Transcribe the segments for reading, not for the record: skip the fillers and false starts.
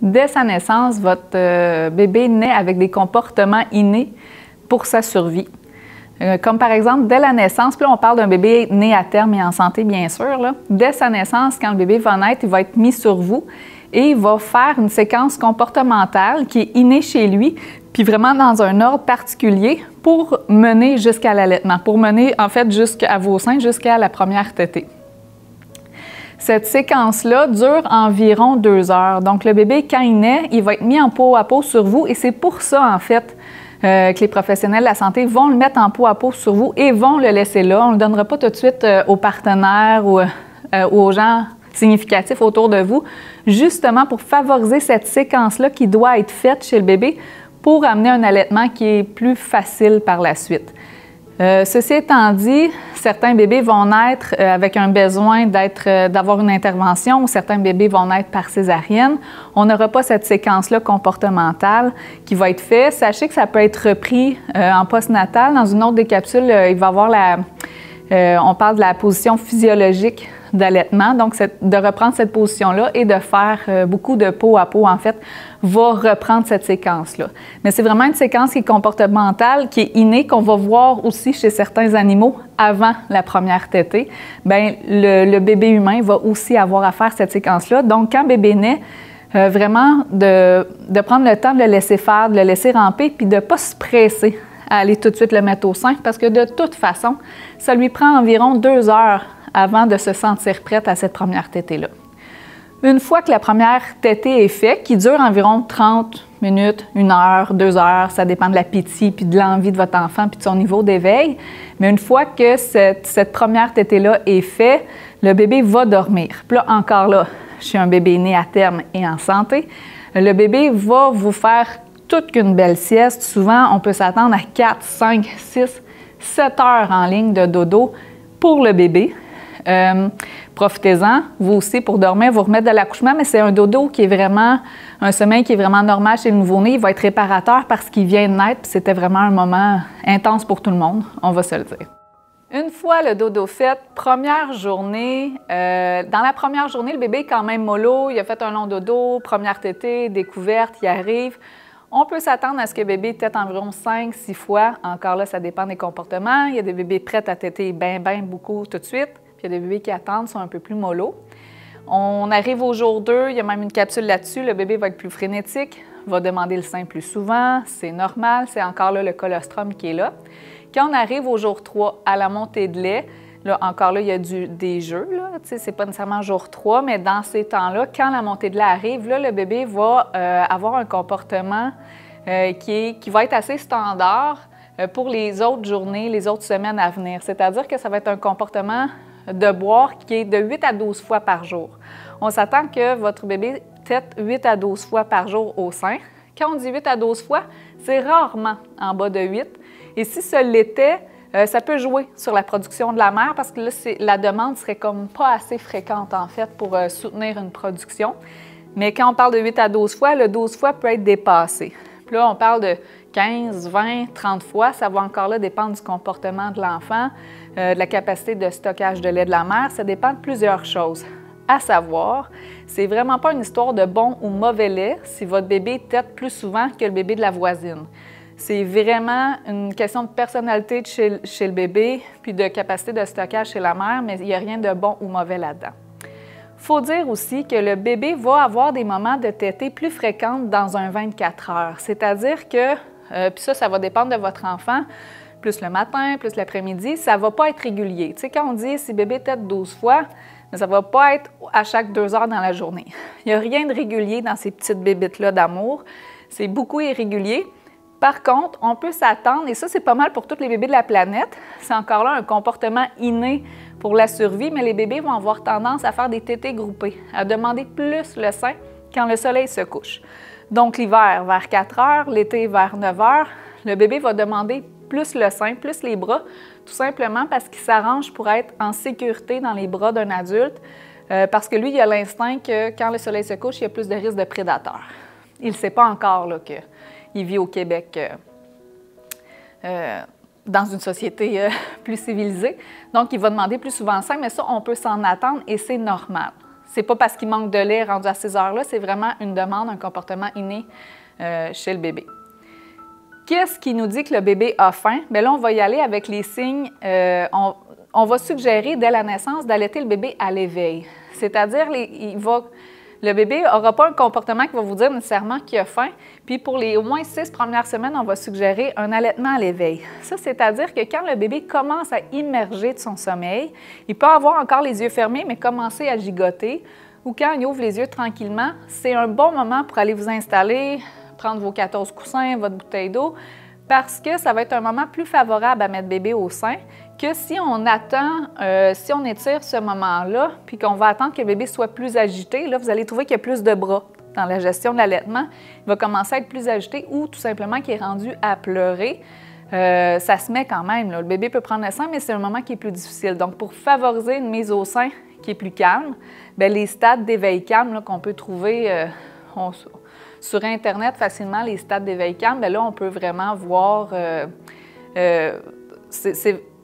Dès sa naissance, votre bébé naît avec des comportements innés pour sa survie. Comme par exemple, dès la naissance, puis là on parle d'un bébé né à terme et en santé bien sûr, là. Dès sa naissance, quand le bébé va naître, il va être mis sur vous et il va faire une séquence comportementale qui est innée chez lui, puis vraiment dans un ordre particulier pour mener jusqu'à l'allaitement, pour mener en fait jusqu'à vos seins, jusqu'à la première tétée. Cette séquence-là dure environ 2 heures. Donc le bébé, quand il naît, il va être mis en peau à peau sur vous et c'est pour ça en fait que les professionnels de la santé vont le mettre en peau à peau sur vous et vont le laisser là. On ne le donnera pas tout de suite aux partenaires ou aux gens significatifs autour de vous, justement pour favoriser cette séquence-là qui doit être faite chez le bébé pour amener un allaitement qui est plus facile par la suite. Ceci étant dit, certains bébés vont naître avec un besoin d'avoir une intervention ou certains bébés vont naître par césarienne. On n'aura pas cette séquence-là comportementale qui va être faite. Sachez que ça peut être repris en postnatal. Dans une autre des capsules, il va y avoir on parle de la position physiologique d'allaitement. Donc, de reprendre cette position-là et de faire beaucoup de peau à peau, en fait, va reprendre cette séquence-là. Mais c'est vraiment une séquence qui est comportementale, qui est innée, qu'on va voir aussi chez certains animaux avant la première tétée. Bien, le bébé humain va aussi avoir à faire cette séquence-là. Donc, quand bébé naît, vraiment de prendre le temps de le laisser faire, de le laisser ramper, puis de ne pas se presser à aller tout de suite le mettre au sein, parce que de toute façon, ça lui prend environ 2 heures avant de se sentir prête à cette première tétée-là. Une fois que la première tétée est faite, qui dure environ 30 minutes, 1 heure, 2 heures, ça dépend de l'appétit puis de l'envie de votre enfant puis de son niveau d'éveil, mais une fois que cette première tétée-là est faite, le bébé va dormir. Puis là, encore là, chez un bébé né à terme et en santé, le bébé va vous faire toute qu'une belle sieste. Souvent, on peut s'attendre à 4, 5, 6, 7 heures en ligne de dodo pour le bébé. Profitez-en, vous aussi, pour dormir, vous remettre de l'accouchement, mais c'est un dodo qui est vraiment, un sommeil qui est vraiment normal chez le nouveau-né. Il va être réparateur parce qu'il vient de naître, puis c'était vraiment un moment intense pour tout le monde, on va se le dire. Une fois le dodo fait, première journée, dans la première journée, le bébé est quand même mollo, il a fait un long dodo, première tétée, découverte, il arrive. On peut s'attendre à ce que le bébé tète environ 5-6 fois. Encore là, ça dépend des comportements. Il y a des bébés prêts à téter bien beaucoup tout de suite. Puis il y a des bébés qui attendent, sont un peu plus mollo. On arrive au jour 2, il y a même une capsule là-dessus. Le bébé va être plus frénétique, va demander le sein plus souvent. C'est normal, c'est encore là le colostrum qui est là. Quand on arrive au jour 3, à la montée de lait, là, encore là, il y a des jeux, c'est pas nécessairement jour 3, mais dans ces temps-là, quand la montée de lait arrive, là, le bébé va avoir un comportement qui va être assez standard pour les autres journées, les autres semaines à venir. C'est-à-dire que ça va être un comportement de boire qui est de 8 à 12 fois par jour. On s'attend que votre bébé tète 8 à 12 fois par jour au sein. Quand on dit 8 à 12 fois, c'est rarement en bas de 8. Et si ce l'était, ça peut jouer sur la production de la mère parce que là, la demande serait comme pas assez fréquente en fait pour soutenir une production. Mais quand on parle de 8 à 12 fois, le 12 fois peut être dépassé. Puis là, on parle de 15, 20, 30 fois. Ça va encore là dépendre du comportement de l'enfant, de la capacité de stockage de lait de la mère. Ça dépend de plusieurs choses. À savoir, c'est vraiment pas une histoire de bon ou mauvais lait si votre bébé tète plus souvent que le bébé de la voisine. C'est vraiment une question de personnalité chez le bébé, puis de capacité de stockage chez la mère, mais il n'y a rien de bon ou mauvais là-dedans. Il faut dire aussi que le bébé va avoir des moments de tétée plus fréquents dans un 24 heures. C'est-à-dire que, puis ça va dépendre de votre enfant, plus le matin, plus l'après-midi, ça ne va pas être régulier. Tu sais, quand on dit si bébé tète 12 fois, ça ne va pas être à chaque 2 heures dans la journée. Il n'y a rien de régulier dans ces petites bébites-là d'amour. C'est beaucoup irrégulier. Par contre, on peut s'attendre, et ça c'est pas mal pour tous les bébés de la planète, c'est encore là un comportement inné pour la survie, mais les bébés vont avoir tendance à faire des tétées groupées, à demander plus le sein quand le soleil se couche. Donc l'hiver vers 4 heures, l'été vers 9 heures, le bébé va demander plus le sein, plus les bras, tout simplement parce qu'il s'arrange pour être en sécurité dans les bras d'un adulte, parce que lui, il a l'instinct que quand le soleil se couche, il y a plus de risque de prédateur. Il ne sait pas encore là, qu'il vit au Québec dans une société plus civilisée. Donc, il va demander plus souvent le sein, mais ça, on peut s'en attendre et c'est normal. c'est pas parce qu'il manque de lait rendu à ces heures-là, c'est vraiment une demande, un comportement inné chez le bébé. Qu'est-ce qui nous dit que le bébé a faim? Bien là, on va y aller avec les signes. On va suggérer dès la naissance d'allaiter le bébé à l'éveil. C'est-à-dire, le bébé n'aura pas un comportement qui va vous dire nécessairement qu'il a faim. Puis pour les au moins 6 premières semaines, on va suggérer un allaitement à l'éveil. Ça, c'est-à-dire que quand le bébé commence à immerger de son sommeil, il peut avoir encore les yeux fermés, mais commencer à gigoter. Ou quand il ouvre les yeux tranquillement, c'est un bon moment pour aller vous installer, prendre vos 14 coussins, votre bouteille d'eau, parce que ça va être un moment plus favorable à mettre bébé au sein que si on attend, si on étire ce moment-là, puis qu'on va attendre que le bébé soit plus agité. Là, vous allez trouver qu'il y a plus de bras dans la gestion de l'allaitement. Il va commencer à être plus agité ou tout simplement qu'il est rendu à pleurer. Ça se met quand même. Là. Le bébé peut prendre le sein, mais c'est un moment qui est plus difficile. Donc, pour favoriser une mise au sein qui est plus calme, bien, les stades d'éveil calme qu'on peut trouver sur Internet facilement, les stades d'éveil calme, bien là, on peut vraiment voir...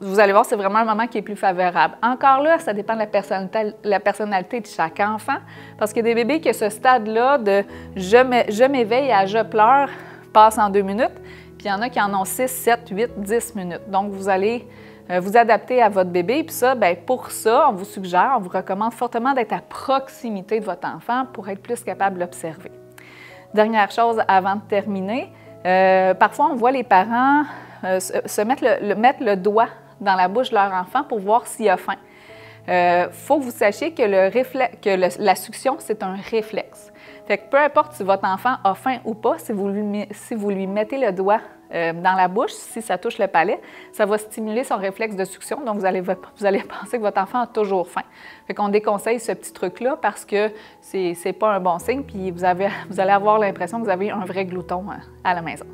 vous allez voir, c'est vraiment un moment qui est plus favorable. Encore là, ça dépend de la personnalité de chaque enfant, parce qu'il y a des bébés qui, ce stade-là de « je m'éveille » à « je pleure » passe en 2 minutes, puis il y en a qui en ont 6, 7, 8, 10 minutes. Donc, vous allez vous adapter à votre bébé, puis ça, bien, pour ça, on vous suggère, on vous recommande fortement d'être à proximité de votre enfant pour être plus capable de l'observer. Dernière chose avant de terminer, parfois on voit les parents mettre le doigt dans la bouche de leur enfant pour voir s'il a faim. Faut que vous sachiez que la succion, c'est un réflexe. Fait que peu importe si votre enfant a faim ou pas, si vous lui mettez le doigt dans la bouche, si ça touche le palais, ça va stimuler son réflexe de succion. Donc, vous allez penser que votre enfant a toujours faim. Fait qu'on déconseille ce petit truc-là parce que c'est pas un bon signe, puis vous allez avoir l'impression que vous avez un vrai glouton à la maison.